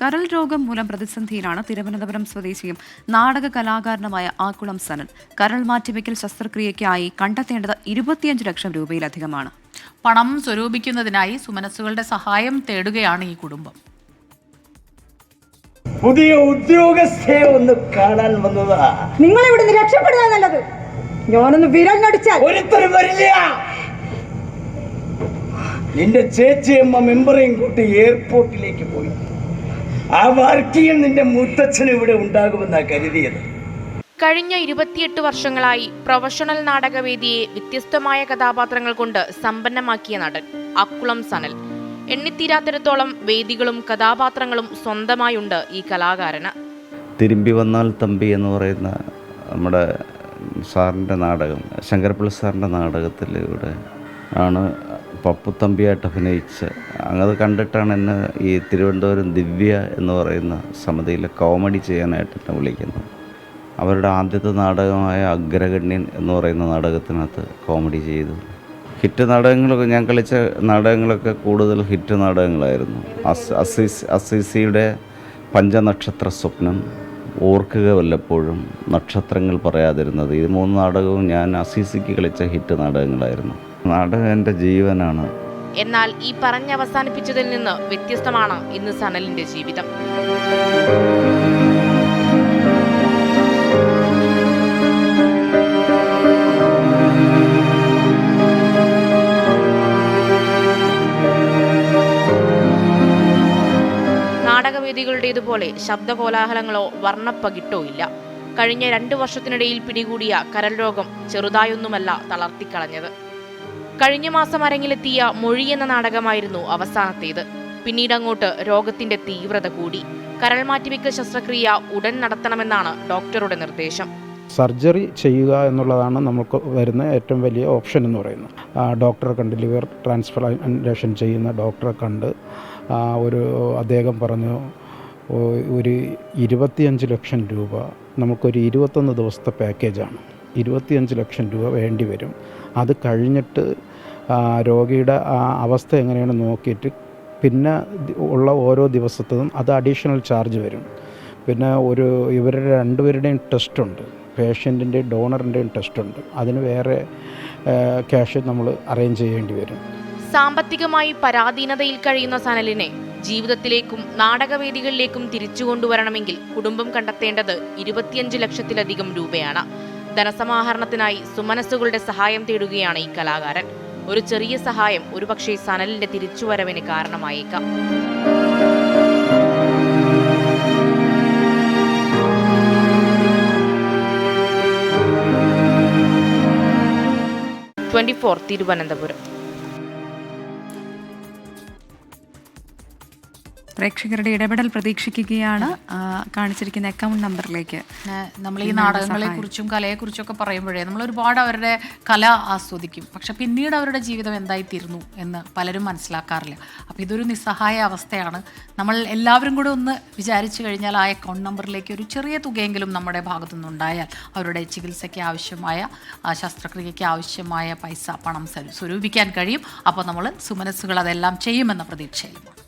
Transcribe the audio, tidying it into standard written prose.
കരൾ രോഗം മൂലം പ്രതിസന്ധിയിലാണ് തിരുവനന്തപുരം സ്വദേശിയും നാടക കലാകാരനുമായ ആക്കുളം സനൽ. കരൾ മാറ്റിവെക്കൽ ശസ്ത്രക്രിയയ്ക്കായി കണ്ടെത്തേണ്ടത് 25 ലക്ഷം രൂപയിലധികമാണ്. പണം സ്വരൂപിക്കുന്നതിനായി സുമനസ്സുകളുടെ സഹായം തേടുകയാണ് ഈ കുടുംബം. പുതിയ ഉദ്യോഗസ്ഥയെ ഒന്ന് കാണാൻ വന്നതാ. നിങ്ങൾ ഇവിടുന്ന് രക്ഷപ്പെടുക നല്ലത്. ഞാനൊന്ന് വിരഞ്ഞടിച്ചാൽ ഒരുത്തരും വരില്ല. നിന്റെ ചേച്ചിയമ്മ മെമ്പറേയും കൂട്ടി എയർപോർട്ടിലേക്ക് പോയി. ആ വാർക്കിയിൽ നിന്റെ മുത്തച്ഛൻ ഇവിടെ ഉണ്ടാകുമെന്നാ കരുതിയത്. കഴിഞ്ഞ 28 വർഷങ്ങളായി പ്രൊഫഷണൽ നാടകവേദിയെ വ്യത്യസ്തമായ കഥാപാത്രങ്ങൾ കൊണ്ട് സമ്പന്നമാക്കിയ നടൻ ആക്കുളം സനൽ. എണ്ണിത്തീരാത്തിടത്തോളം വേദികളും കഥാപാത്രങ്ങളും സ്വന്തമായുണ്ട് ഈ കലാകാരന്. തിരുമ്പി വന്നാൽ തമ്പി എന്ന് പറയുന്ന നമ്മുടെ സാറിൻ്റെ നാടകം, ശങ്കരപ്പിള്ള സാറിൻ്റെ നാടകത്തിൽ ഇവിടെ ആണ് പപ്പുത്തമ്പിയായിട്ട് അഭിനയിച്ച്. അത് കണ്ടിട്ടാണ് എന്നെ ഈ തിരുവനന്തപുരം ദിവ്യ എന്ന് പറയുന്ന സമിതിയിലെ കോമഡി ചെയ്യാനായിട്ട് എന്നെ വിളിക്കുന്നത്. അവരുടെ ആദ്യത്തെ നാടകമായ അഗ്രഗണ്യൻ എന്ന് പറയുന്ന നാടകത്തിനകത്ത് കോമഡി ചെയ്തു. ഹിറ്റ് നാടകങ്ങളൊക്കെ ഞാൻ കളിച്ച നാടകങ്ങളൊക്കെ കൂടുതൽ ഹിറ്റ് നാടകങ്ങളായിരുന്നു. അസീസിയുടെ പഞ്ചനക്ഷത്ര സ്വപ്നം, ഓർക്കുക വല്ലപ്പോഴും, നക്ഷത്രങ്ങൾ പറയാതിരുന്നത്, ഇത് 3 നാടകവും ഞാൻ അസീസിക്ക് കളിച്ച ഹിറ്റ് നാടകങ്ങളായിരുന്നു. നാടകം എൻ്റെ ജീവനാണ്. എന്നാൽ ഈ പറഞ്ഞവസാനിപ്പിച്ചതിൽ നിന്ന് വ്യത്യസ്തമാണ് ഇന്ന് സനലിന്റെ ജീവിതം. നാടകവേദികളുടേതുപോലെ ശബ്ദകോലാഹലങ്ങളോ വർണ്ണപ്പകിട്ടോ ഇല്ല. കഴിഞ്ഞ 2 വർഷത്തിനിടയിൽ പിടികൂടിയ കരൾ രോഗം ചെറുതായൊന്നുമല്ല തളർത്തിക്കളഞ്ഞത്. കഴിഞ്ഞ മാസം അരങ്ങിലെത്തിയ മൊഴി എന്ന നാടകമായിരുന്നു അവസാനത്തേത്. പിന്നീടങ്ങോട്ട് രോഗത്തിന്റെ തീവ്രത കൂടി. കരൾ മാറ്റിവെക്കൽ ശസ്ത്രക്രിയ ഉടൻ നടത്തണമെന്നാണ് ഡോക്ടറുടെ നിർദ്ദേശം. സർജറി ചെയ്യുക എന്നുള്ളതാണ് നമുക്ക് വരുന്ന ഏറ്റവും വലിയ ഓപ്ഷൻ എന്ന് പറയുന്നത്. ഡോക്ടറെ കണ്ട്, ലിവർ ട്രാൻസ്പ്ലാന്റേഷൻ ചെയ്യുന്ന ഡോക്ടറെ കണ്ട് അദ്ദേഹം പറഞ്ഞു ഒരു 25 ലക്ഷം രൂപ, നമുക്കൊരു 21 ദിവസത്തെ പാക്കേജാണ്. 25 ലക്ഷം രൂപ വേണ്ടി വരും. അത് കഴിഞ്ഞിട്ട് രോഗിയുടെ അവസ്ഥ എങ്ങനെയാണ് നോക്കിയിട്ട് പിന്നെ ഉള്ള ഓരോ ദിവസത്തും അത് അഡീഷണൽ ചാർജ് വരും. പിന്നെ ഇവരുടെ 2 പേരുടെയും ടെസ്റ്റുണ്ട്, പേഷ്യൻറ്റിൻ്റെയും ഡോണറിൻ്റെയും ടെസ്റ്റുണ്ട്. അതിന് വേറെ ക്യാഷ് നമ്മൾ അറേഞ്ച് ചെയ്യേണ്ടി വരും. സാമ്പത്തികമായി പരാധീനതയിൽ കഴിയുന്ന സനലിനെ ജീവിതത്തിലേക്കും നാടകവേദികളിലേക്കും തിരിച്ചു കൊണ്ടുവരണമെങ്കിൽ കുടുംബം കണ്ടെത്തേണ്ടത് 25 ലക്ഷത്തിലധികം രൂപയാണ്. ധനസമാഹരണത്തിനായി സുമനസ്സുകളുടെ സഹായം തേടുകയാണ് ഈ കലാകാരൻ. ഒരു ചെറിയ സഹായം ഒരുപക്ഷെ സനലിന്റെ തിരിച്ചുവരവിന് കാരണമായേക്കാം. തിരുവനന്തപുരം. പ്രേക്ഷകരുടെ ഇടപെടൽ പ്രതീക്ഷിക്കുകയാണ്. കാണിച്ചിരിക്കുന്ന അക്കൗണ്ട് നമ്പറിലേക്ക് നമ്മൾ ഈ നാടകങ്ങളെക്കുറിച്ചും കലയെക്കുറിച്ചും ഒക്കെ പറയുമ്പോഴേ നമ്മൾ ഒരുപാട് അവരുടെ കല ആസ്വദിക്കും. പക്ഷെ പിന്നീട് അവരുടെ ജീവിതം എന്തായിത്തീരുന്നു എന്ന് പലരും മനസ്സിലാക്കാറില്ല. അപ്പോൾ ഇതൊരു നിസ്സഹായ അവസ്ഥയാണ്. നമ്മൾ എല്ലാവരും കൂടെ ഒന്ന് വിചാരിച്ചു കഴിഞ്ഞാൽ ആ അക്കൗണ്ട് നമ്പറിലേക്ക് ഒരു ചെറിയ തുകയെങ്കിലും നമ്മുടെ ഭാഗത്തു നിന്നുണ്ടായാൽ അവരുടെ ചികിത്സയ്ക്ക് ആവശ്യമായ, ശസ്ത്രക്രിയയ്ക്ക് ആവശ്യമായ പണം സ്വരൂപിക്കാൻ കഴിയും. അപ്പോൾ നമ്മൾ സുമനസ്സുകൾ അതെല്ലാം ചെയ്യുമെന്ന പ്രതീക്ഷയിലുമാണ്.